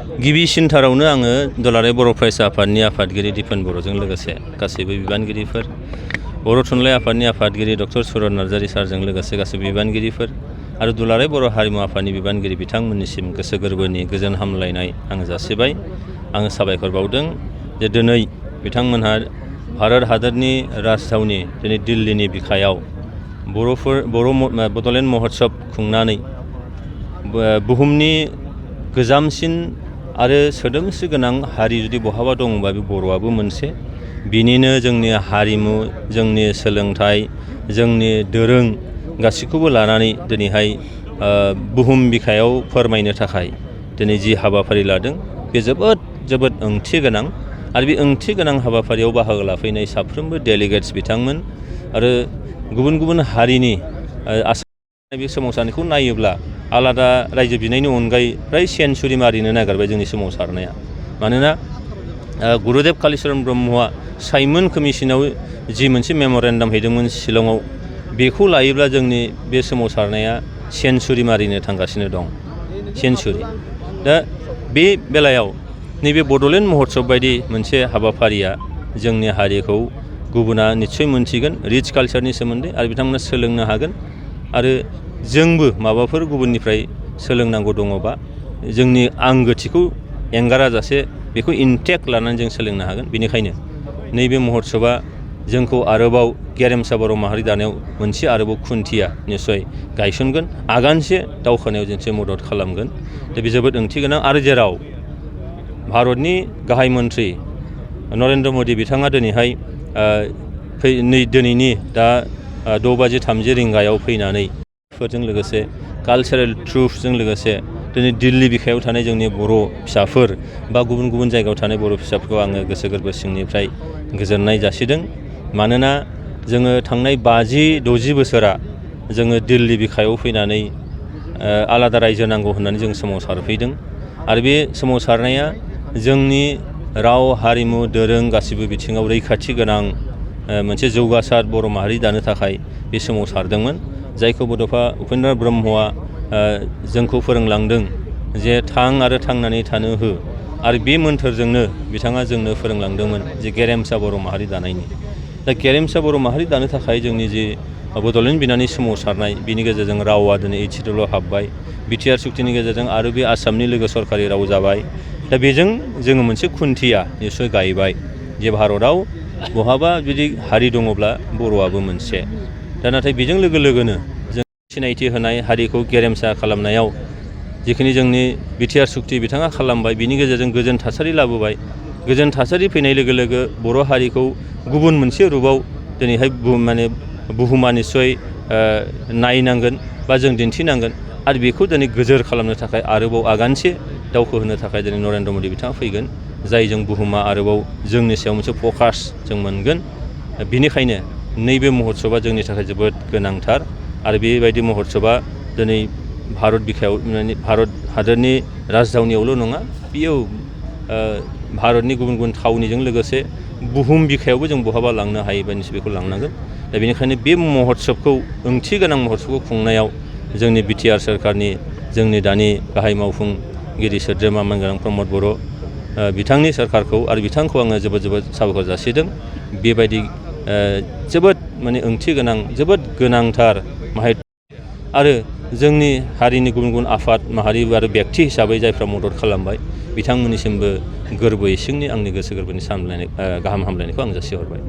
गिबिसिनथारावनो आङो दुलाराय बर' फरायसा आफादनि आफादगिरि दिपेन बर'जों लोगोसे गासैबो बिबानगिरिफोर, बर' थुनलाइ आफादनि आफादगिरि डक्टर सुरत नार्जारि सारजों लोगोसे गासैबो बिबानगिरिफोर आरो दुलाराय बर' हारिमु आफादनि बिबानगिरि बिथांमोननिसिम गोसो गोरबोनि गोजोन हामलायनाय आङो जासिबाय। आङो साबायखर बावदों जे दिनै बिथांमोनहा भारत हादरनि राजधानी दिनै दिल्लीनि बिखायाव बड'लेण्ड महोत्सब खुंनानै बुहुमनि गोजामसिन आरो सोदोमस्रि गोनां हारि जुदि बहाबा दङबा बे बर'आबो मोनसे। बिनिनो जोंनि हारिमु, जोंनि सोलोंथाइ, जोंनि दोरों गासैखौबो लानानै दिनैहाय बुहुम बिखायाव फोरमायनो थाखाय दिनै जि हाबाफारि लादों बे जोबोद ओंथि गोनां। आरो बे ओंथि गोनां हाबाफारियाव बाहागो लाफैनाय साफ्रोमबो डेलिगेट्स बिथांमोन आरो गुबुन गुबुन हारिनि आसाम बे सोमावसारनायखौ नायोब्ला आलादा रायजो बिनायनि अनगायै फ्राय सेन्सुरि मारिनो नागिरबाय जोंनि सोमावसारनाया। मानोना गुरुदेब कालिचरन ब्रह्मआ साइमन कमिसनाव जि मोनसे मेम'रेन्डाम हैदोंमोन शिलंआव, बेखौ लायोब्ला जोंनि बे सोमावसारनाया सेन्सुरि मारिनो थांगासिनो दं। सेन्सुरि। दा बे बेलायाव नैबे बड'लेण्ड महोत्सब बायदि मोनसे हाबाफारिया जोंनि हारिखौ गुबुना निस्सय मोनथिगोन रिच कालचारनि सोमोन्दै आरो बिथांमोना सोलोंनो हागोन। आरो जोंबो माबाफोर गुबुननिफ्राय सोलोंनांगौ दङबा जोंनि आंगोथिखौ एंगाराजासे बेखौ इन्टेक्ट लानानै जों सोलोंनो हागोन। बेनिखायनो नैबे महोत्सबा जोंखौ आरोबाव गेरेमसा बर' माहारि दानायाव मोनसे आरोबाव खुन्थिया निस्सय गायसनगोन, आगानसे दावखोनायाव जोंसे मदद खालामगोन। दा बे जोबोद ओंथि गोनां। आरो जेराव भारतनि गाहाय मन्त्रि नरेन्द्र मदि बिथाङा दिनैहाय दिनैनि दा 6:30 रिंगायाव फैनानै फोरजों लोगोसे कालचारेल ट्रुफजों लोगोसे दिनै दिल्ली बिखायाव थानाय जोंनि बर' फिसाफोर बा गुबुन गुबुन जायगायाव थानाय बर' फिसाफोरखौ आङो गोसो गोरबो सिंनिफ्राय गोजोननाय जासिदों। मानोना जोङो थांनाय 50-60 बोसोरा जोङो दिल्ली बिखायाव फैनानै आलादा रायजो नांगौ होननानै जों सोमावसारफैदों। आरो बे सोमावसारनाया जोंनि राव, हारिमु, दोरों गासिबो बिथिङाव रैखाथि गोनां मोनसे जौगासार बर' माहारि दानो थाखाय बे सोमावसारदोंमोन। जायखौ बड'फा उपेन्द्र ब्रह्मआ जोंखौ फोरोंलांदों जे थां आरो थांनानै थानो हो। आरो बे मोन्थोरजोंनो बिथाङा जोंनो फोरोंलांदोंमोन जे गेरेमसा बर' माहारि दानायनि। दा गेरेमसा बर' माहारि दानो थाखाय जोंनि जि बड'लेण्ड बिनानि सोमावसारनाय, बिनि गेजेरजों रावा दिनै 8 सिडुलाव हाबबाय। बिटिआर सुक्तिनि गेजेरजों आरो बे आसामनि लोगो सरकारि राव जाबाय। दा बेजों जोङो मोनसे खुन्थिया निस्सय गायबाय जे भारतआव बहाबा जुदि हारि दङब्ला बर'आबो मोनसे। दा नाथाय बेजों लोगो लोगोनो जों सिनायथि होनाय हारिखौ गेरेमसा खालामनायाव जिखिनि जोंनि बिटिआर सुक्ति बिथाङा खालामबाय, बिनि गेजेरजों गोजोन थासारि लाबोबाय। गोजोन थासारि फैनाय लोगो लोगो बर' हारिखौ गुबुन मोनसे रुपाव दिनैहाय बुहुमा निस्सय नायनांगोन बा जों दिन्थिनांगोन। आरो बेखौ दिनै गोजोर खालामनो थाखाय आरोबाव आगानसे दावखोहोनो थाखाय दिनै नरेन्द्र मदि बिथाङा फैगोन। जायजों बुहुमा आरोबाव जोंनि सायाव मोनसे फकास जों मोनगोन। बेनिखायनो नैबे महोत्सबा जोंनि थाखाय जोबोद गोनांथार। आरो बेबायदि महोत्सबा दिनै भारत बिखायाव भारत हादरनि राजधानियावल' नङा, बियो भारतनि गुबुन गुबुन थावनिजों लोगोसे बुहुम बिखायावबो जों बहाबा लांनो हायोबा निस्सय बेखौ लांनांगोन। दा बेनिखायनो बे महोत्सबखौ, ओंथि गोनां महोत्सबखौ खुंनायाव जोंनि बिटिआर सोरखारनि जोंनि दानि गाहाय मावफुंगिरि सोद्रोमा मानगोनां प्रमद बर' बिथांनि सोरखारखौ आरो बिथांखौ आङो जोबोद साबायखर जासिदों। बेबायदि जोबोद ओंथि गोनां, जोबोद गोनांथार आरो जोंनि हारिनि गुबुन गुबुन आफाद माहारि आरो बेक्ति हिसाबै जायफ्रा मदद खालामबाय, बिथांमोननिसिमबो गोरबो इसिंनि आंनि गोसो गोरबोनि गाहाम हामलायनायखौ आं जासिहरबाय।